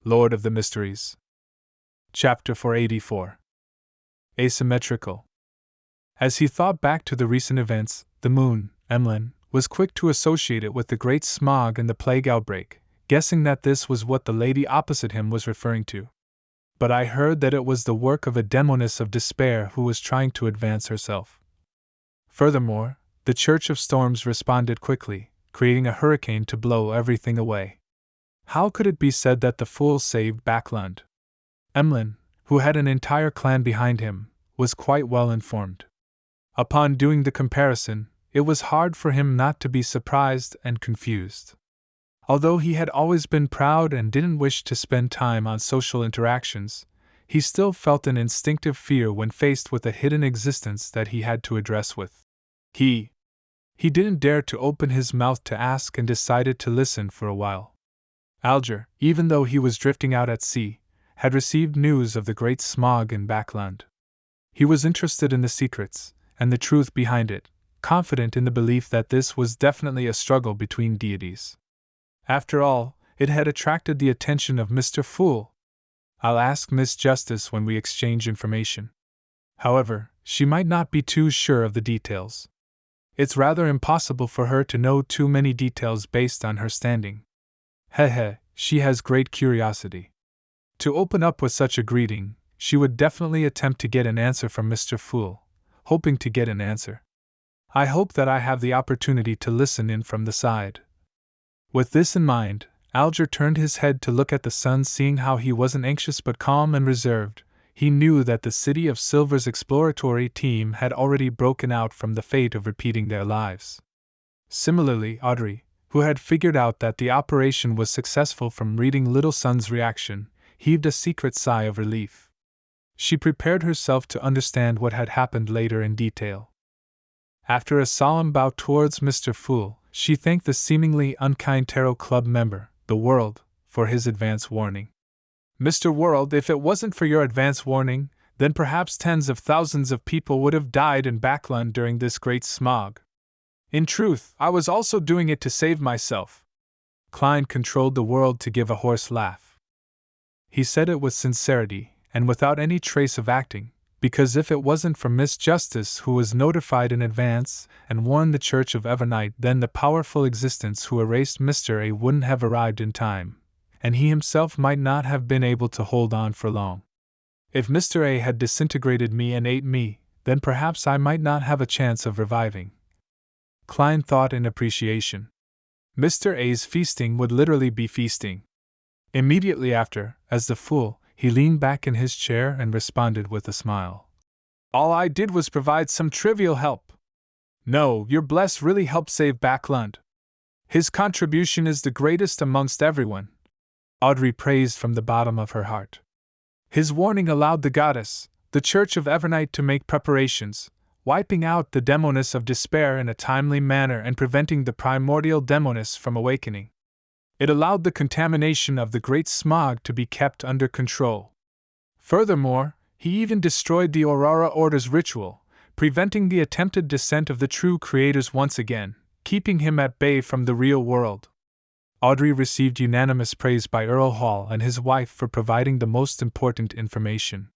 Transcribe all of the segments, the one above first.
Lord of the Mysteries. Chapter 484. Asymmetrical. As he thought back to the recent events, the moon, Emlyn, was quick to associate it with the great smog and the plague outbreak, guessing that this was what the lady opposite him was referring to. But I heard that it was the work of a demoness of despair who was trying to advance herself. Furthermore, the Church of Storms responded quickly, creating a hurricane to blow everything away. How could it be said that the fool saved Backlund? Emlyn, who had an entire clan behind him, was quite well informed. Upon doing the comparison, it was hard for him not to be surprised and confused. Although he had always been proud and didn't wish to spend time on social interactions, he still felt an instinctive fear when faced with a hidden existence that he had to address with. He didn't dare to open his mouth to ask and decided to listen for a while. Alger, even though he was drifting out at sea, had received news of the great smog in Backlund. He was interested in the secrets and the truth behind it, confident in the belief that this was definitely a struggle between deities. After all, it had attracted the attention of Mr. Fool. I'll ask Miss Justice when we exchange information. However, she might not be too sure of the details. It's rather impossible for her to know too many details based on her standing. She has great curiosity. To open up with such a greeting, she would definitely attempt to get an answer from Mr. Fool, hoping to get an answer. I hope that I have the opportunity to listen in from the side. With this in mind, Alger turned his head to look at the sun. Seeing how he wasn't anxious but calm and reserved, he knew that the City of Silver's exploratory team had already broken out from the fate of repeating their lives. Similarly, Audrey, who had figured out that the operation was successful from reading Little Sun's reaction, heaved a secret sigh of relief. She prepared herself to understand what had happened later in detail. After a solemn bow towards Mr. Fool, she thanked the seemingly unkind Tarot Club member, the World, for his advance warning. Mr. World, if it wasn't for your advance warning, then perhaps tens of thousands of people would have died in Backlund during this great smog. In truth, I was also doing it to save myself. Klein controlled the World to give a hoarse laugh. He said it with sincerity, and without any trace of acting, because if it wasn't for Miss Justice, who was notified in advance and warned the Church of Evernight, then the powerful existence who erased Mr. A wouldn't have arrived in time, and he himself might not have been able to hold on for long. If Mr. A had disintegrated me and ate me, then perhaps I might not have a chance of reviving. Klein thought in appreciation. Mr. A's feasting would literally be feasting. Immediately after, as the Fool, he leaned back in his chair and responded with a smile. All I did was provide some trivial help. No, your bless really helped save Backlund. His contribution is the greatest amongst everyone. Audrey praised from the bottom of her heart. His warning allowed the goddess, the Church of Evernight, to make preparations, wiping out the demoness of despair in a timely manner and preventing the primordial demoness from awakening. It allowed the contamination of the great smog to be kept under control. Furthermore, he even destroyed the Aurora Order's ritual, preventing the attempted descent of the true creators once again, keeping him at bay from the real world. Audrey received unanimous praise by Earl Hall and his wife for providing the most important information.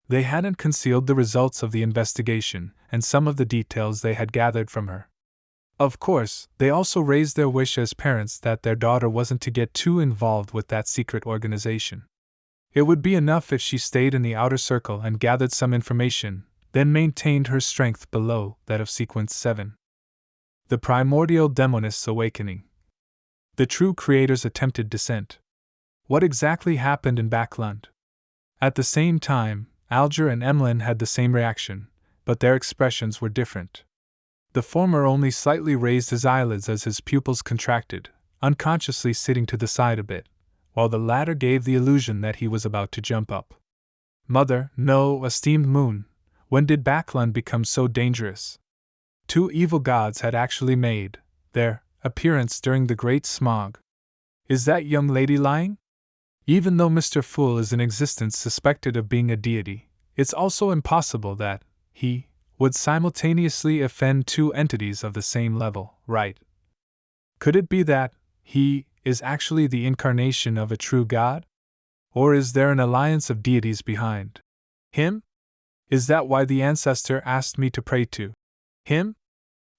They hadn't concealed the results of the investigation and some of the details they had gathered from her. Of course, they also raised their wish as parents that their daughter wasn't to get too involved with that secret organization. It would be enough if she stayed in the outer circle and gathered some information, then maintained her strength below that of Sequence 7. The primordial demoness awakening. The true creator's attempted descent. What exactly happened in Backlund? At the same time, Alger and Emlyn had the same reaction, but their expressions were different. The former only slightly raised his eyelids as his pupils contracted, unconsciously sitting to the side a bit, while the latter gave the illusion that he was about to jump up. Mother, no, esteemed moon, when did Backlund become so dangerous? Two evil gods had actually made their appearance during the great smog. Is that young lady lying? Even though Mr. Fool is in existence suspected of being a deity, it's also impossible that he would simultaneously offend two entities of the same level, right? Could it be that he is actually the incarnation of a true god? Or is there an alliance of deities behind him? Is that why the ancestor asked me to pray to him?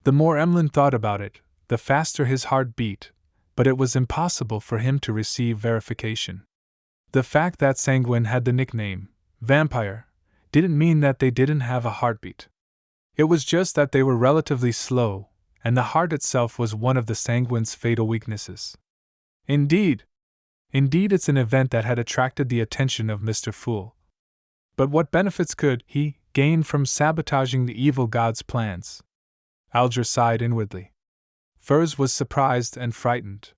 The more Emlyn thought about it, the faster his heart beat, but it was impossible for him to receive verification. The fact that Sanguine had the nickname vampire didn't mean that they didn't have a heartbeat. It was just that they were relatively slow, and the heart itself was one of the Sanguine's fatal weaknesses. Indeed, it's an event that had attracted the attention of Mr. Fool. But what benefits could he gain from sabotaging the evil god's plans? Alger sighed inwardly. Furs was surprised and frightened.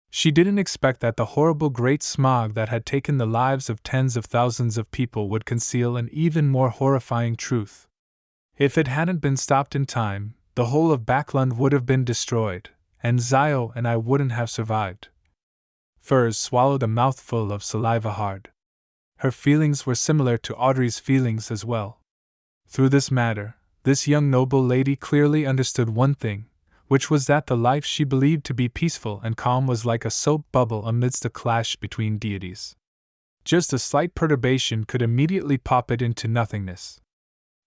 She didn't expect that the horrible great smog that had taken the lives of tens of thousands of people would conceal an even more horrifying truth. If it hadn't been stopped in time, the whole of Backlund would have been destroyed, and Zio and I wouldn't have survived. Furs swallowed a mouthful of saliva hard. Her feelings were similar to Audrey's feelings as well. Through this matter, this young noble lady clearly understood one thing, which was that the life she believed to be peaceful and calm was like a soap bubble amidst a clash between deities. Just a slight perturbation could immediately pop it into nothingness.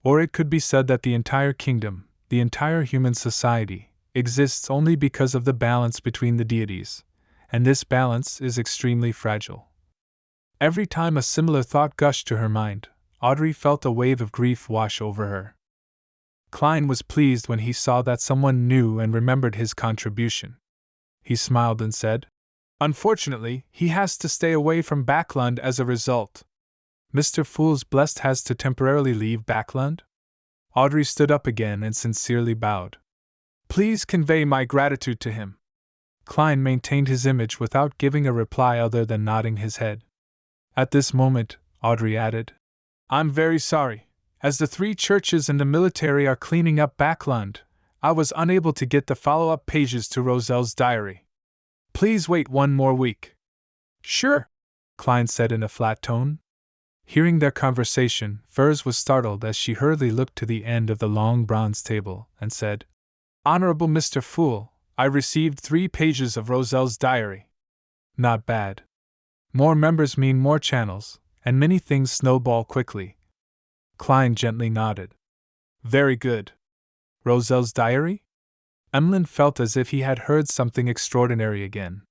Or it could be said that the entire kingdom, the entire human society, exists only because of the balance between the deities, and this balance is extremely fragile. Every time a similar thought gushed to her mind, Audrey felt a wave of grief wash over her. Klein was pleased when he saw that someone knew and remembered his contribution. He smiled and said, "Unfortunately, he has to stay away from Backlund as a result." "Mr. Fool's blessed has to temporarily leave Backlund?" Audrey stood up again and sincerely bowed. "Please convey my gratitude to him." Klein maintained his image without giving a reply other than nodding his head. At this moment, Audrey added, "I'm very sorry. As the 3 churches and the military are cleaning up Backlund, I was unable to get the follow-up pages to Roselle's diary. Please wait 1 more week." "Sure," Klein said in a flat tone. Hearing their conversation, Furs was startled as she hurriedly looked to the end of the long bronze table and said, "Honorable Mr. Fool, I received 3 pages of Roselle's diary." "Not bad. More members mean more channels, and many things snowball quickly." Klein gently nodded. "Very good. Roselle's diary?" Emlyn felt as if he had heard something extraordinary again.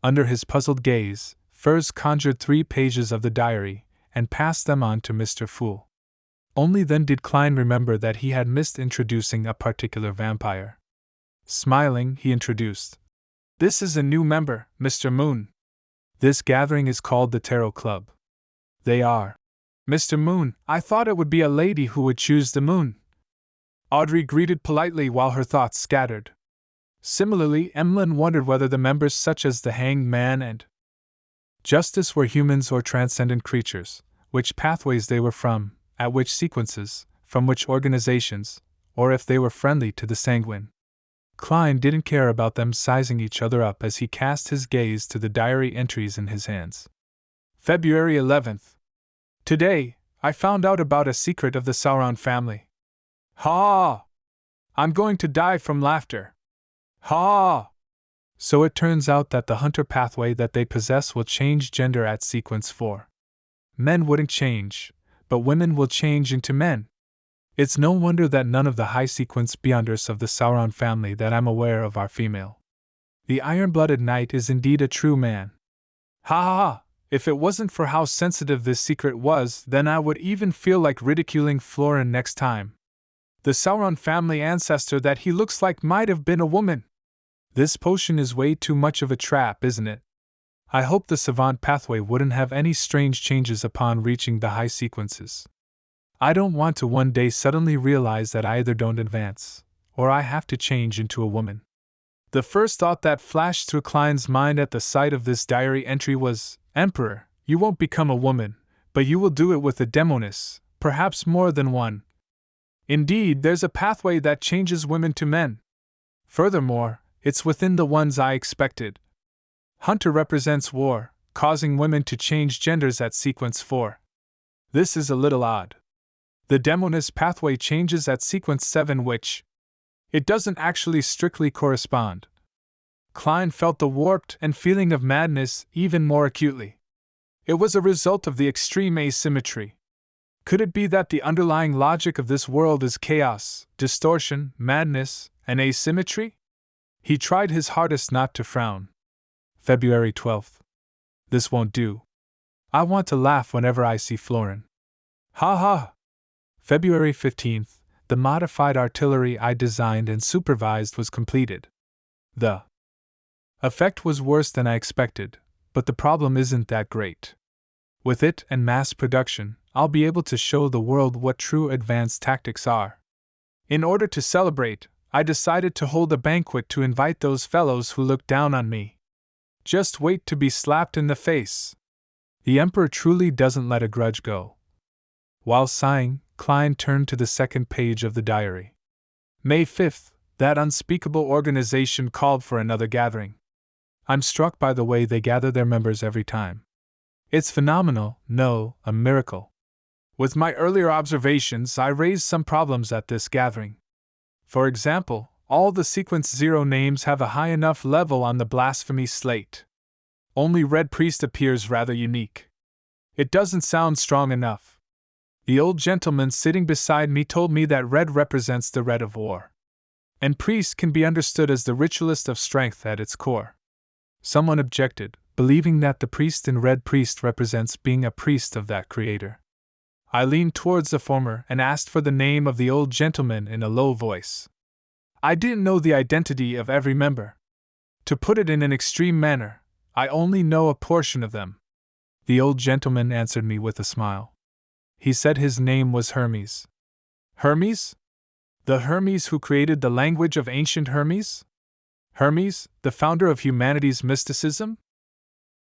Under his puzzled gaze, Furs conjured 3 pages of the diary and passed them on to Mr. Fool. Only then did Klein remember that he had missed introducing a particular vampire. Smiling, he introduced, "This is a new member, Mr. Moon. This gathering is called the Tarot Club." "They are. Mr. Moon, I thought it would be a lady who would choose the moon." Audrey greeted politely while her thoughts scattered. Similarly, Emlyn wondered whether the members such as the Hanged Man and Justice were humans or transcendent creatures, which pathways they were from, at which sequences, from which organizations, or if they were friendly to the Sanguine. Klein didn't care about them sizing each other up as he cast his gaze to the diary entries in his hands. February 11th. Today, I found out about a secret of the Sauron family. Ha! I'm going to die from laughter. Ha! So it turns out that the hunter pathway that they possess will change gender at sequence 4. Men wouldn't change, but women will change into men. It's no wonder that none of the high sequence beyonders of the Sauron family that I'm aware of are female. The iron-blooded knight is indeed a true man. Ha ha ha! If it wasn't for how sensitive this secret was, then I would even feel like ridiculing Florin next time. The Sauron family ancestor that he looks like might have been a woman. This potion is way too much of a trap, isn't it? I hope the savant pathway wouldn't have any strange changes upon reaching the high sequences. I don't want to one day suddenly realize that I either don't advance, or I have to change into a woman. The first thought that flashed through Klein's mind at the sight of this diary entry was, "Emperor, you won't become a woman, but you will do it with a demoness, perhaps more than one. Indeed, there's a pathway that changes women to men. Furthermore, it's within the ones I expected. Hunter represents war, causing women to change genders at sequence 4. This is a little odd. The demoness pathway changes at sequence 7, which it doesn't actually strictly correspond." Klein felt the warped and feeling of madness even more acutely. It was a result of the extreme asymmetry. Could it be that the underlying logic of this world is chaos, distortion, madness, and asymmetry? He tried his hardest not to frown. February 12th. This won't do. I want to laugh whenever I see Florin. Ha ha! February 15th. The modified artillery I designed and supervised was completed. The effect was worse than I expected, but the problem isn't that great. With it and mass production, I'll be able to show the world what true advanced tactics are. In order to celebrate, I decided to hold a banquet to invite those fellows who looked down on me. Just wait to be slapped in the face. The Emperor truly doesn't let a grudge go. While sighing, Klein turned to the second page of the diary. May 5th, that unspeakable organization called for another gathering. I'm struck by the way they gather their members every time. It's phenomenal, no, a miracle. With my earlier observations, I raised some problems at this gathering. For example, all the sequence 0 names have a high enough level on the blasphemy slate. Only Red Priest appears rather unique. It doesn't sound strong enough. The old gentleman sitting beside me told me that red represents the red of war. And priest can be understood as the ritualist of strength at its core. Someone objected, believing that the priest in red priest represents being a priest of that creator. I leaned towards the former and asked for the name of the old gentleman in a low voice. I didn't know the identity of every member. To put it in an extreme manner, I only know a portion of them. The old gentleman answered me with a smile. He said his name was Hermes. Hermes? The Hermes who created the language of ancient Hermes? Hermes, the founder of humanity's mysticism?